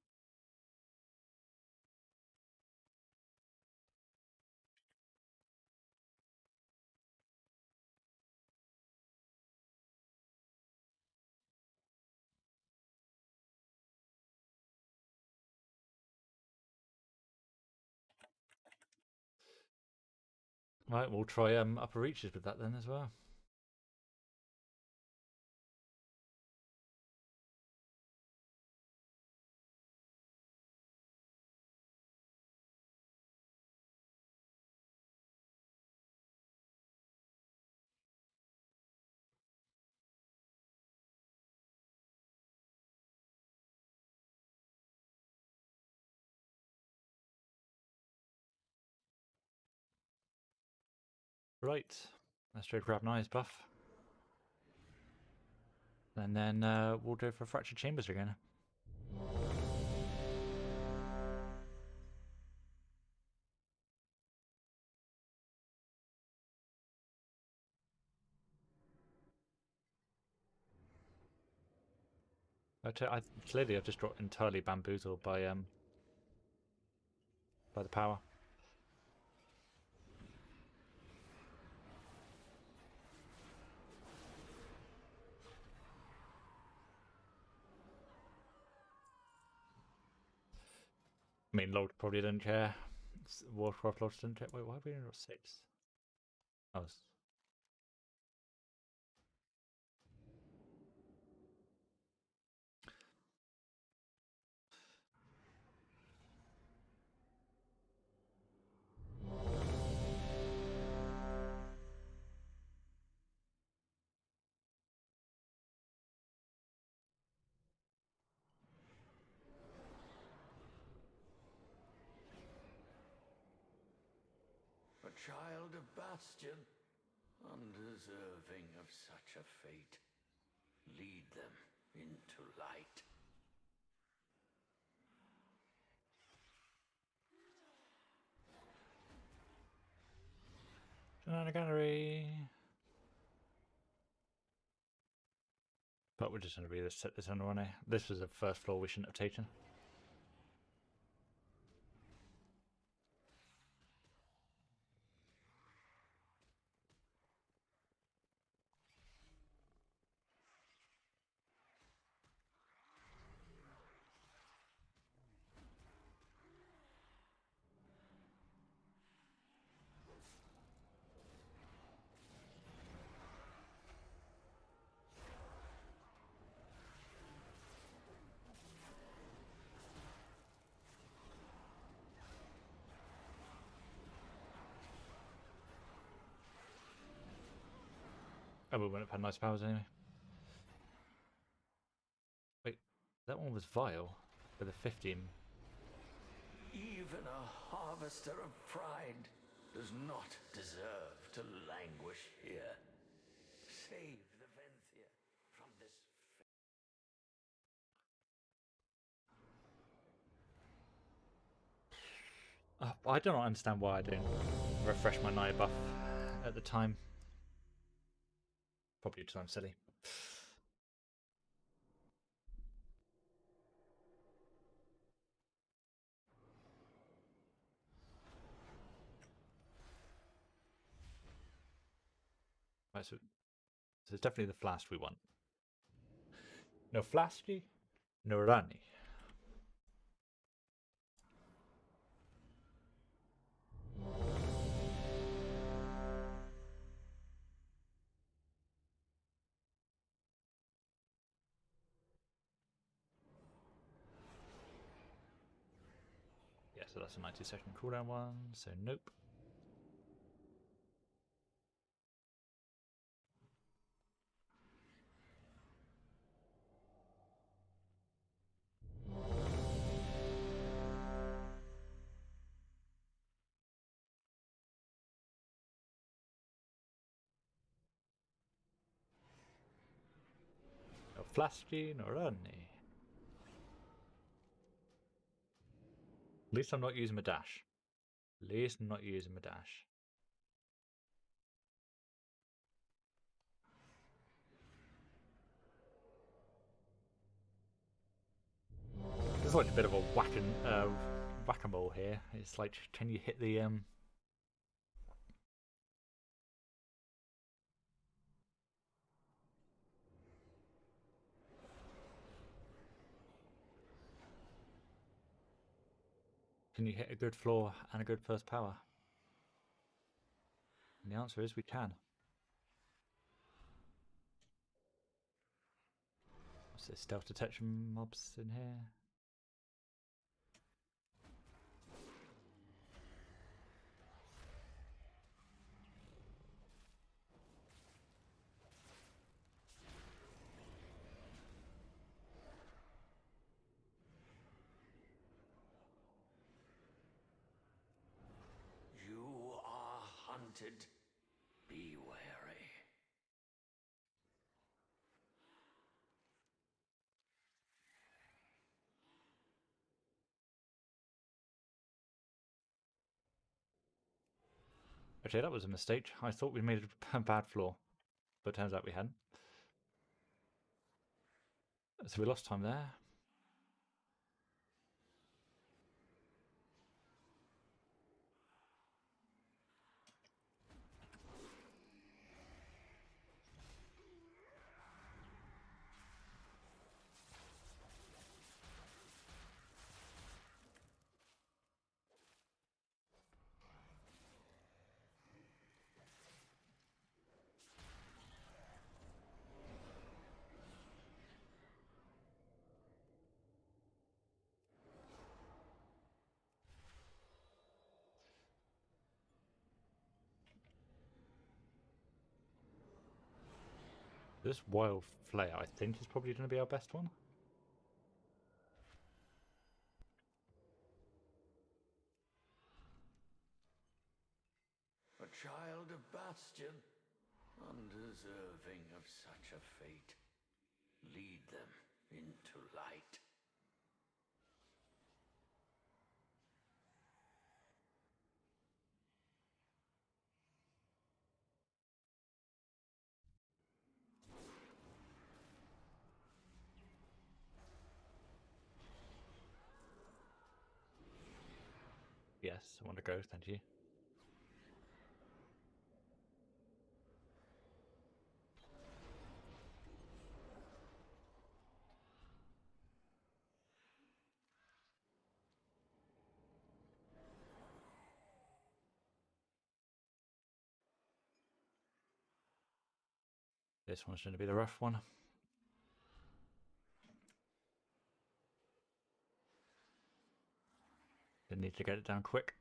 Speaker 1: Right, we'll try upper reaches with that then as well. Right, let's go grab an eyes buff. And then we'll go for Fractured Chambers again. Clearly I've just got entirely bamboozled by the power. I mean, Lord probably didn't care. Warcraft Lord didn't care. Wait, why have we only got 6? Oh,
Speaker 2: A child of Bastion, undeserving of such a fate. Lead them into light.
Speaker 1: Shenaniganery. But we're just going to set this on one. This was the first floor we shouldn't have taken. Oh, we wouldn't have had nice powers anyway. Wait, that one was Vile with a 15.
Speaker 2: Even a harvester of pride does not deserve to languish here. Save the Venthia from this
Speaker 1: I do not understand why I didn't refresh my Naya buff at the time. Probably because I'm silly. Right, so it's definitely the Flask we want. No Flasky, no Rani. Yeah, so that's a 90-second cooldown one, so nope. No Flasky, no Rani. At least I'm not using my dash. At least I'm not using my dash. There's like a bit of a whack-a-mole here. It's like, can you hit the Can you hit a good floor and a good first power? And the answer is we can. What's this? Stealth detection mobs in here?
Speaker 2: You are hunted. Be wary.
Speaker 1: Okay, that was a mistake. I thought we made a bad floor, but turns out we hadn't. So we lost time there. This wild flare, I think, is probably going to be our best one.
Speaker 2: A child of Bastion, undeserving of such a fate. Lead them into light.
Speaker 1: Yes, I want to go, thank you. This one's going to be the rough one. They need to get it down quick.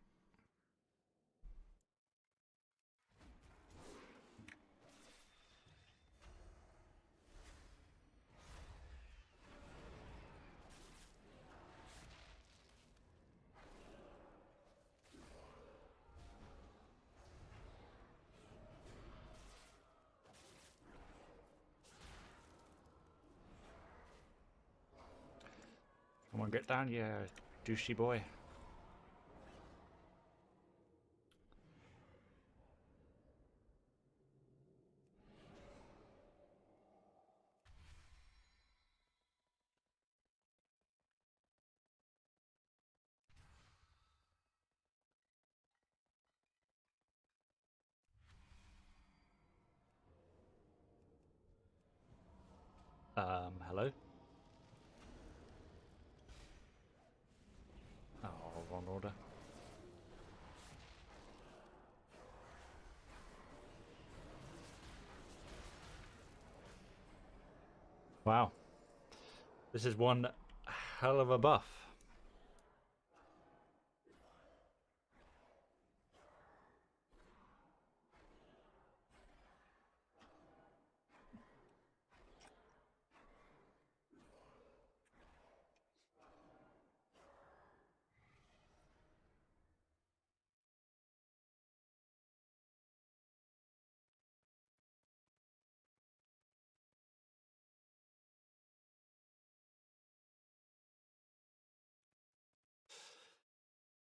Speaker 1: Come on, get down, yeah, douchey boy. Hello? Oh, wrong order. Wow. This is one hell of a buff.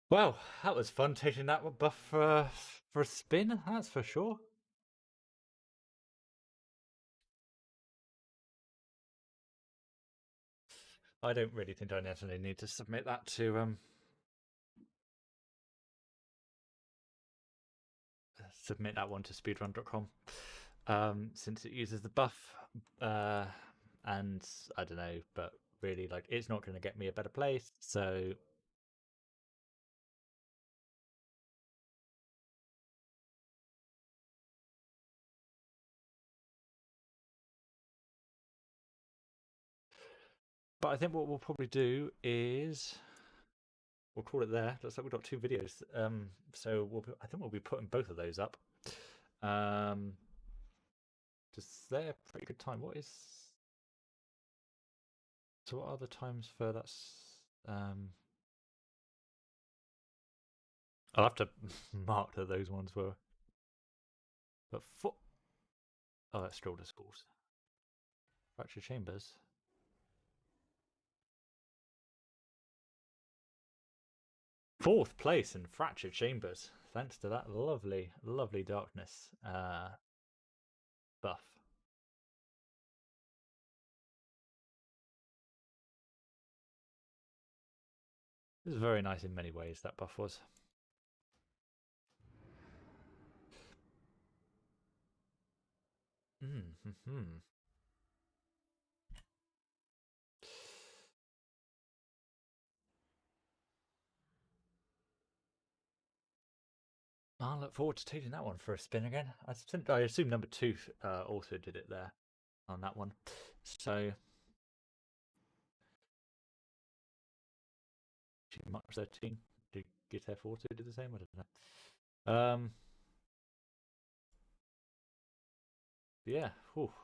Speaker 1: Well, that was fun taking that buff for a spin, that's for sure. I don't really think I necessarily need to submit that to submit that one to speedrun.com since it uses the buff and I don't know, but really like it's not going to get me a better place, so But I think what we'll probably do is we'll call it there. Looks like we've got 2 videos. So I think we'll be putting both of those up. Just there, pretty good time. What is? So what are the times for that's? I'll have to mark that those ones were. But oh, that's Stroller Schools. Fracture Chambers. Fourth place in Fracture Chambers, thanks to that lovely, lovely darkness buff. It was very nice in many ways, that buff was. Mm-hmm. I'll look forward to taking that one for a spin again. I assume number 2 also did it there on that one. So March 13 did Guitar 4 do the same? I don't know. Yeah. What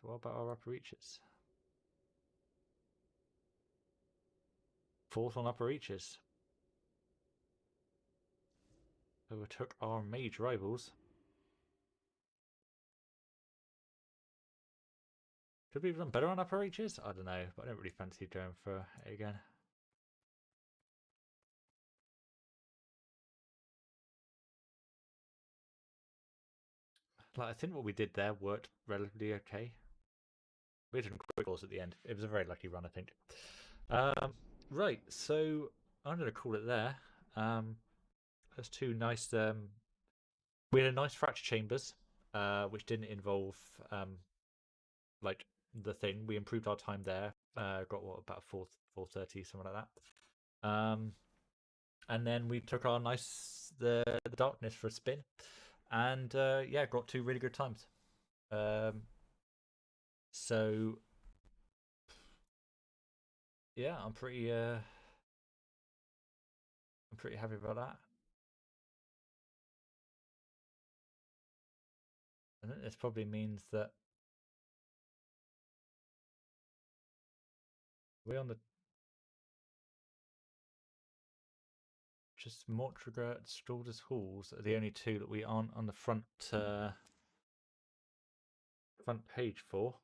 Speaker 1: about our upper reaches? 4th on upper reaches. Overtook our mage rivals. Could we have done better on upper reaches? I don't know, but I don't really fancy going for it again. Like, I think what we did there worked relatively okay. We had some quick goals at the end. It was a very lucky run, I think. Right, so I'm going to call it there. There's 2 nice. We had a nice fracture chambers, which didn't involve like the thing. We improved our time there. Got about 4:30, something like that. And then we took our the darkness for a spin, and yeah, got 2 really good times. So yeah, I'm pretty happy about that. I think this probably means that we're on the just Mortriger and Stalder's Halls are the only 2 that we aren't on the front page for.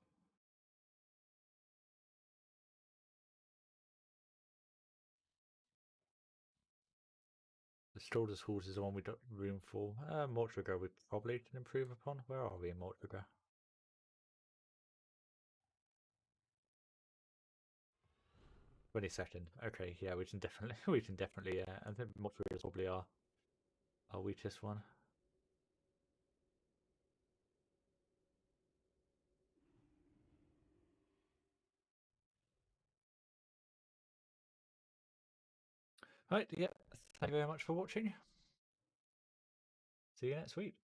Speaker 1: The Stalder's Halls is the one we got room for. Mortriger we probably can improve upon. Where are we in Mortriger? 22nd. Okay, yeah, we can definitely I think Mortriger is probably our weakest one. Right, yeah. Thank you very much for watching. See you next week.